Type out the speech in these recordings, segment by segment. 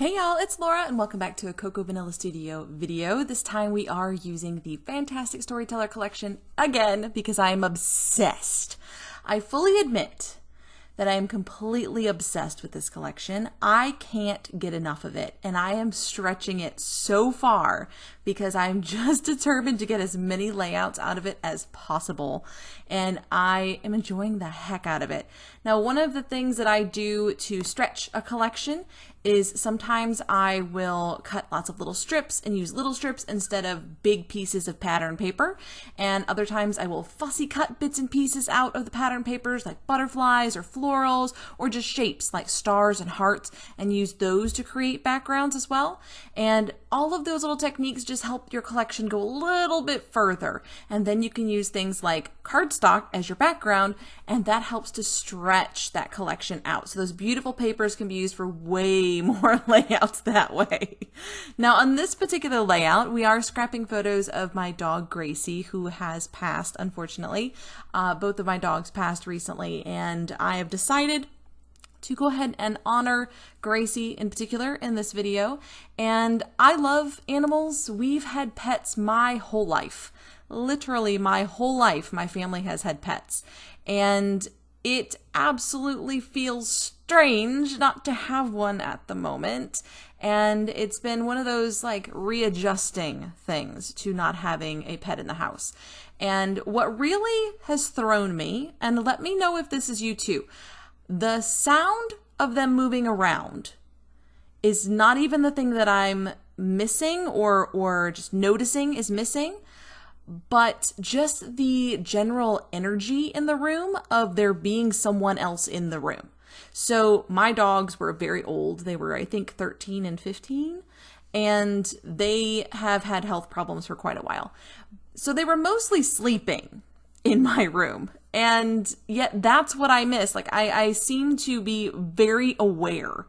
Hey y'all, it's Laura and welcome back to a Cocoa Vanilla Studio video. This time we are using the Fantastic Storyteller collection again because I am obsessed. I fully admit that I am completely obsessed with this collection. I can't get enough of it and I am stretching it so far because I'm just determined to get as many layouts out of it as possible, and I am enjoying the heck out of it. Now, one of the things that I do to stretch a collection is sometimes I will cut lots of little strips and use little strips instead of big pieces of pattern paper, and other times I will fussy cut bits and pieces out of the pattern papers like butterflies or florals or just shapes like stars and hearts and use those to create backgrounds as well. And all of those little techniques just help your collection go a little bit further, and then you can use things like cardstock as your background, and that helps to stretch that collection out. So those beautiful papers can be used for way more layouts that way. Now on this particular layout, we are scrapping photos of my dog Gracie, who has passed, unfortunately. Both of my dogs passed recently, and I have decided to go ahead and honor Gracie in particular in this video. And I love animals. We've had pets my whole life. Literally my whole life, my family has had pets. And it absolutely feels strange not to have one at the moment. And it's been one of those like readjusting things to not having a pet in the house. And what really has thrown me, and let me know if this is you too, the sound of them moving around is not even the thing that I'm missing or just noticing is missing, but just the general energy in the room of there being someone else in the room. So my dogs were very old. They were, I think, 13 and 15, and they have had health problems for quite a while. So they were mostly sleeping in my room. And yet that's what I miss. Like I seem to be very aware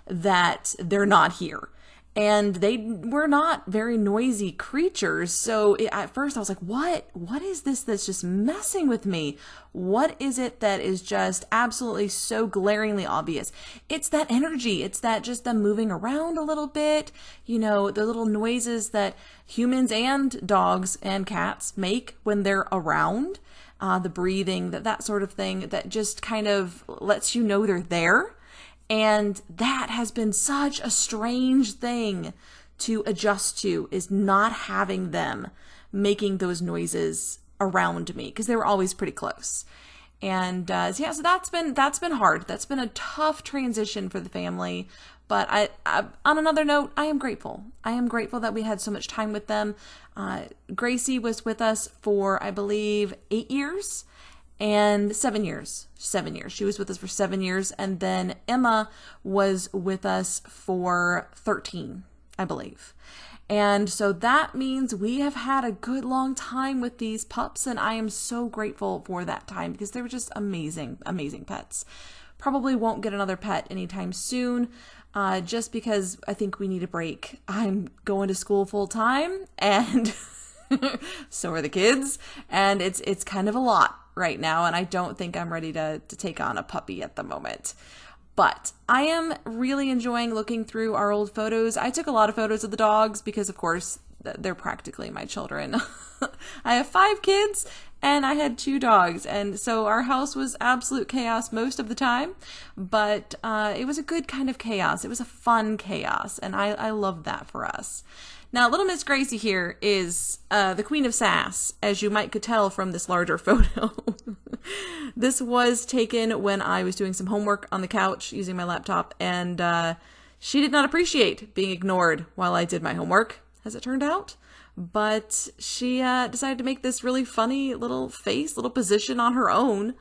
that they're not here. And they were not very noisy creatures. So at first I was like, what is this that's just messing with me? What is it that is just absolutely so glaringly obvious? It's that energy. It's that just them moving around a little bit, you know, the little noises that humans and dogs and cats make when they're around. The breathing, that sort of thing that just kind of lets you know they're there. And that has been such a strange thing to adjust to, is not having them making those noises around me, because they were always pretty close. And so that's been hard. That's been a tough transition for the family. But I on another note, I am grateful. I am grateful that we had so much time with them. Gracie was with us for, I believe, 8 years and 7 years. 7 years. She was with us for 7 years. And then Emma was with us for 13, I believe. And so that means we have had a good long time with these pups. And I am so grateful for that time because they were just amazing, amazing pets. Probably won't get another pet anytime soon. Just because I think we need a break. I'm going to school full time, and so are the kids, and it's kind of a lot right now, and I don't think I'm ready to take on a puppy at the moment. But I am really enjoying looking through our old photos. I took a lot of photos of the dogs because, of course, they're practically my children. I have 5 kids and I had 2 dogs, and so our house was absolute chaos most of the time, but it was a good kind of chaos. It was a fun chaos, and I love that for us. Now, little Miss Gracie here is the queen of sass, as you might could tell from this larger photo. This was taken when I was doing some homework on the couch using my laptop, and she did not appreciate being ignored while I did my homework, as it turned out. But she decided to make this really funny little face, little position on her own.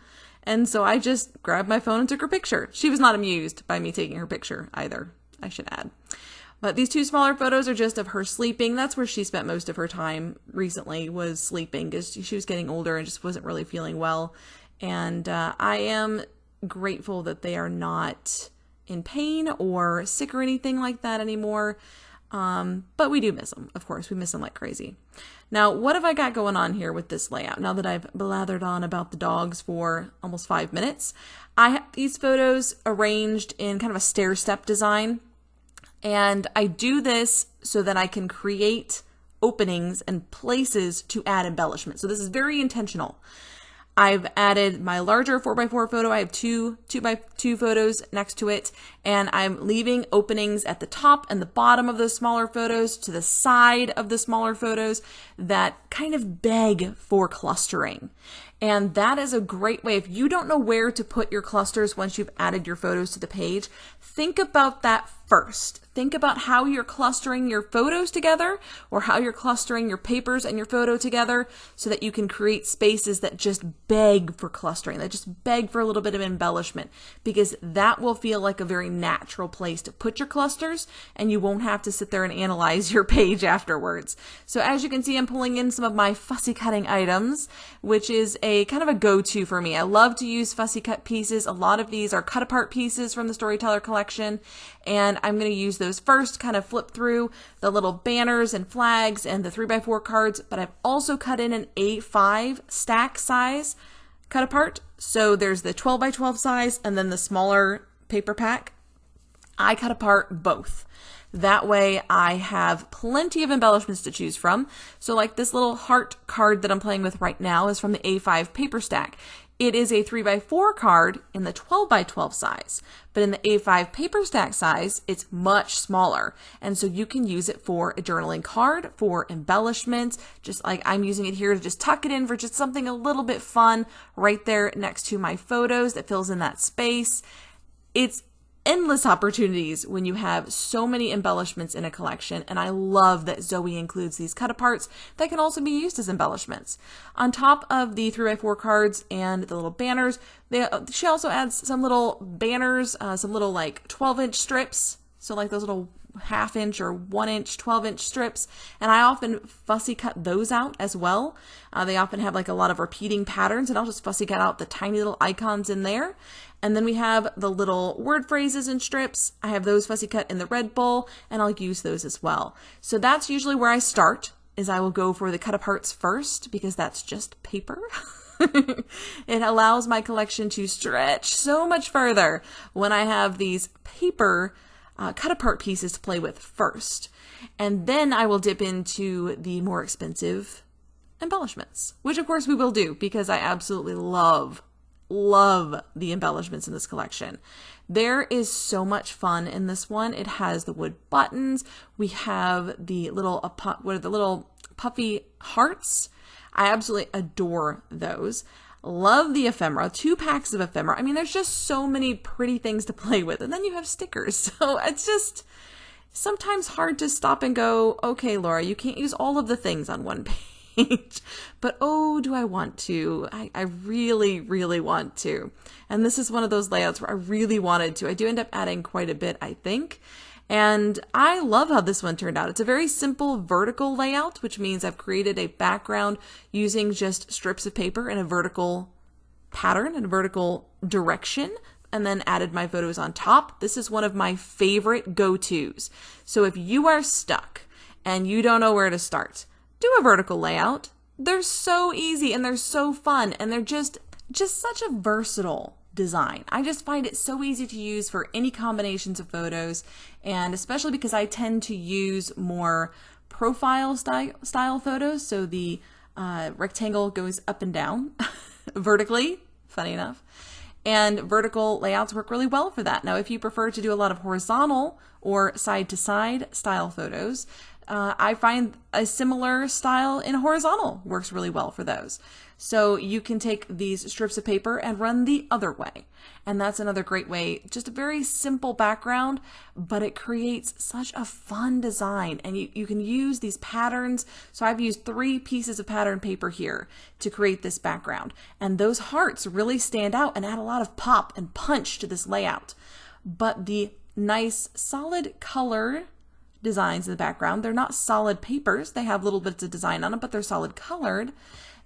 And so I just grabbed my phone and took her picture. She was not amused by me taking her picture either, I should add. But these 2 smaller photos are just of her sleeping. That's where she spent most of her time recently, was sleeping, because she was getting older and just wasn't really feeling well. And I am grateful that they are not in pain or sick or anything like that anymore. But we do miss them. Of course, we miss them like crazy. Now, what have I got going on here with this layout? Now that I've blathered on about the dogs for almost 5 minutes, I have these photos arranged in kind of a stair-step design. And I do this so that I can create openings and places to add embellishment. So this is very intentional. I've added my larger 4x4 photo. I have two 2x2 photos next to it, and I'm leaving openings at the top and the bottom of those smaller photos, to the side of the smaller photos, that kind of beg for clustering. And that is a great way. If you don't know where to put your clusters once you've added your photos to the page, think about that first. Think about how you're clustering your photos together, or how you're clustering your papers and your photo together, so that you can create spaces that just beg for clustering, that just beg for a little bit of embellishment, because that will feel like a very natural place to put your clusters, and you won't have to sit there and analyze your page afterwards. So as you can see, I'm pulling in some of my fussy cutting items, which is a kind of a go-to for me. I love to use fussy cut pieces. A lot of these are cut apart pieces from the Storyteller collection, and I'm going to use those first, kind of flip through the little banners and flags and the 3x4 cards, but I've also cut in an A5 stack size cut apart. So there's the 12x12 size and then the smaller paper pack. I cut apart both. That way I have plenty of embellishments to choose from. So like this little heart card that I'm playing with right now is from the A5 paper stack. It is a 3x4 card in the 12x12 size, but in the A5 paper stack size, it's much smaller. And so you can use it for a journaling card, for embellishments, just like I'm using it here to just tuck it in for just something a little bit fun right there next to my photos that fills in that space. It's endless opportunities when you have so many embellishments in a collection, and I love that Zoe includes these cut aparts that can also be used as embellishments. On top of the 3x4 cards and the little banners, she also adds some little banners, some little like 12-inch strips, so like those little 1/2 inch or 1 inch, 12-inch strips, and I often fussy cut those out as well. They often have like a lot of repeating patterns, and I'll just fussy cut out the tiny little icons in there. And then we have the little word phrases and strips. I have those fussy cut in the red bowl, and I'll use those as well. So that's usually where I start, is I will go for the cut aparts first, because that's just paper. It allows my collection to stretch so much further when I have these paper cut apart pieces to play with first. And then I will dip into the more expensive embellishments, which of course we will do, because I absolutely love the embellishments in this collection. There is so much fun in this one. It has the wood buttons. We have the little puffy hearts. I absolutely adore those. Love the ephemera, 2 packs of ephemera. I mean, there's just so many pretty things to play with. And then you have stickers. So it's just sometimes hard to stop and go, okay, Laura, you can't use all of the things on one page. But oh, do I want to? I really, really want to. And this is one of those layouts where I really wanted to. I do end up adding quite a bit, I think. And I love how this one turned out. It's a very simple vertical layout, which means I've created a background using just strips of paper in a vertical pattern and a vertical direction, and then added my photos on top. This is one of my favorite go-tos. So if you are stuck and you don't know where to start, do a vertical layout. They're so easy and they're so fun, and they're just such a versatile design. I just find it so easy to use for any combinations of photos, and especially because I tend to use more profile style photos, so the rectangle goes up and down vertically, funny enough, and vertical layouts work really well for that. Now, if you prefer to do a lot of horizontal or side-to-side style photos, I find a similar style in horizontal works really well for those. So you can take these strips of paper and run the other way. And that's another great way, just a very simple background, but it creates such a fun design. And you can use these patterns. So I've used 3 pieces of pattern paper here to create this background. And those hearts really stand out and add a lot of pop and punch to this layout. But the nice solid color designs in the background, they're not solid papers. They have little bits of design on them, but they're solid colored.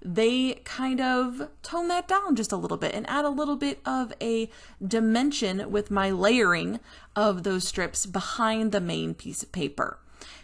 They kind of tone that down just a little bit and add a little bit of a dimension with my layering of those strips behind the main piece of paper.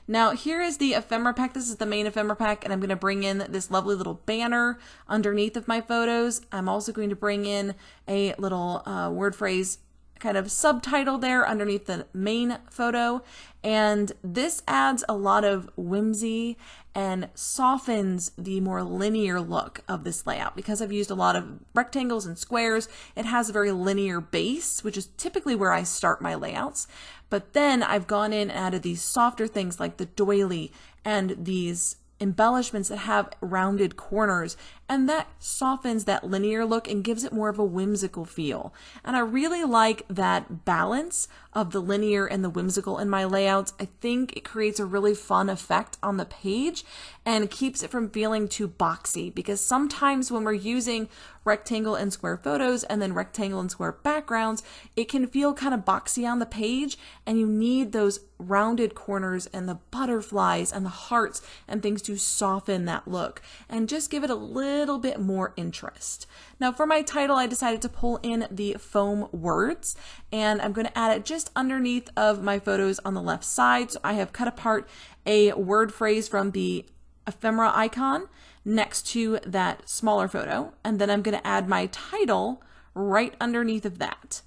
Now, here is the ephemera pack. This is the main ephemera pack, and I'm going to bring in this lovely little banner underneath of my photos. I'm also going to bring in a little word phrase kind of subtitle there underneath the main photo. And this adds a lot of whimsy and softens the more linear look of this layout. Because I've used a lot of rectangles and squares, it has a very linear base, which is typically where I start my layouts. But then I've gone in and added these softer things like the doily and these embellishments that have rounded corners, and that softens that linear look and gives it more of a whimsical feel. And I really like that balance of the linear and the whimsical in my layouts. I think it creates a really fun effect on the page and keeps it from feeling too boxy, because sometimes when we're using rectangle and square photos and then rectangle and square backgrounds, it can feel kind of boxy on the page, and you need those rounded corners and the butterflies and the hearts and things to soften that look and just give it a little bit more interest. Now for my title, I decided to pull in the foam words, and I'm going to add it just underneath of my photos on the left side. So I have cut apart a word phrase from the ephemera icon next to that smaller photo, and then I'm going to add my title right underneath of that,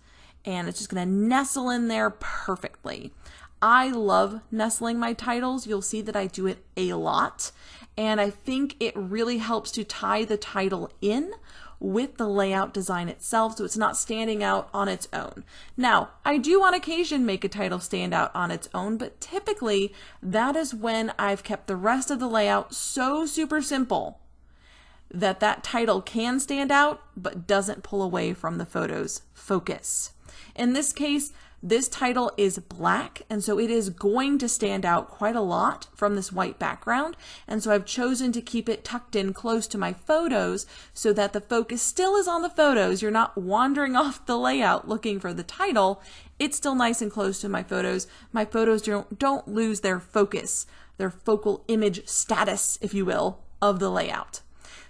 and it's just going to nestle in there perfectly. I love nestling my titles. You'll see that I do it a lot, and I think it really helps to tie the title in with the layout design itself, so it's not standing out on its own. Now, I do on occasion make a title stand out on its own, but typically that is when I've kept the rest of the layout so super simple that that title can stand out but doesn't pull away from the photo's focus. In this case, this title is black, and so it is going to stand out quite a lot from this white background, and so I've chosen to keep it tucked in close to my photos so that the focus still is on the photos. You're not wandering off the layout looking for the title. It's still nice and close to my photos. My photos don't lose their focus, their focal image status, if you will, of the layout.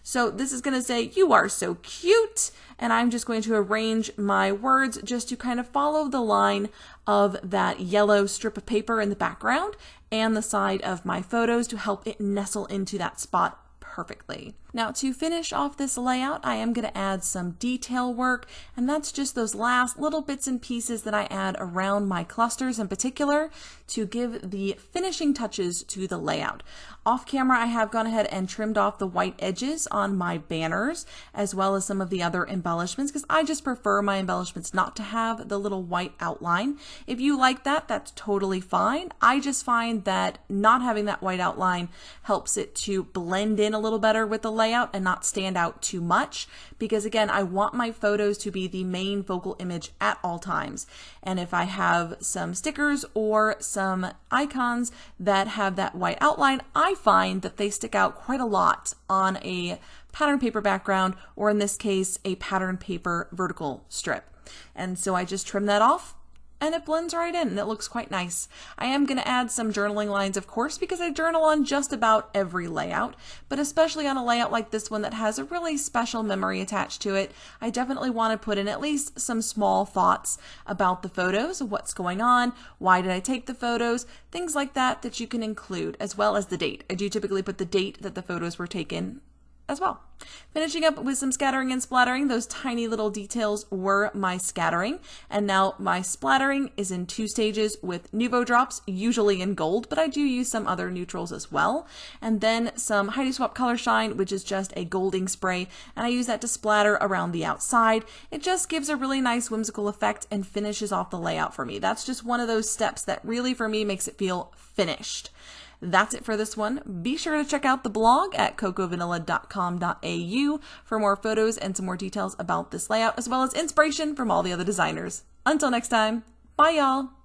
So this is going to say, "You are so cute," and I'm just going to arrange my words just to kind of follow the line of that yellow strip of paper in the background and the side of my photos to help it nestle into that spot perfectly. Now to finish off this layout, I am going to add some detail work, and that's just those last little bits and pieces that I add around my clusters in particular to give the finishing touches to the layout. Off camera, I have gone ahead and trimmed off the white edges on my banners as well as some of the other embellishments, because I just prefer my embellishments not to have the little white outline. If you like that, that's totally fine. I just find that not having that white outline helps it to blend in a little better with the layout and not stand out too much, because again, I want my photos to be the main focal image at all times. And if I have some stickers or some icons that have that white outline, I find that they stick out quite a lot on a pattern paper background, or in this case, a pattern paper vertical strip. And so I just trim that off, and it blends right in, and it looks quite nice. I am going to add some journaling lines, of course, because I journal on just about every layout, but especially on a layout like this one that has a really special memory attached to it. I definitely want to put in at least some small thoughts about the photos, what's going on, why did I take the photos, things like that that you can include, as well as the date. I do typically put the date that the photos were taken as well. Finishing up with some scattering and splattering. Those tiny little details were my scattering, and now my splattering is in 2 stages with Nuvo drops, usually in gold, but I do use some other neutrals as well, and then some Heidi Swap Color Shine, which is just a golding spray, and I use that to splatter around the outside. It just gives a really nice whimsical effect and finishes off the layout for me. That's just one of those steps that really for me makes it feel finished. That's it for this one. Be sure to check out the blog at cocoavanilla.com.au for more photos and some more details about this layout, as well as inspiration from all the other designers. Until next time, bye y'all!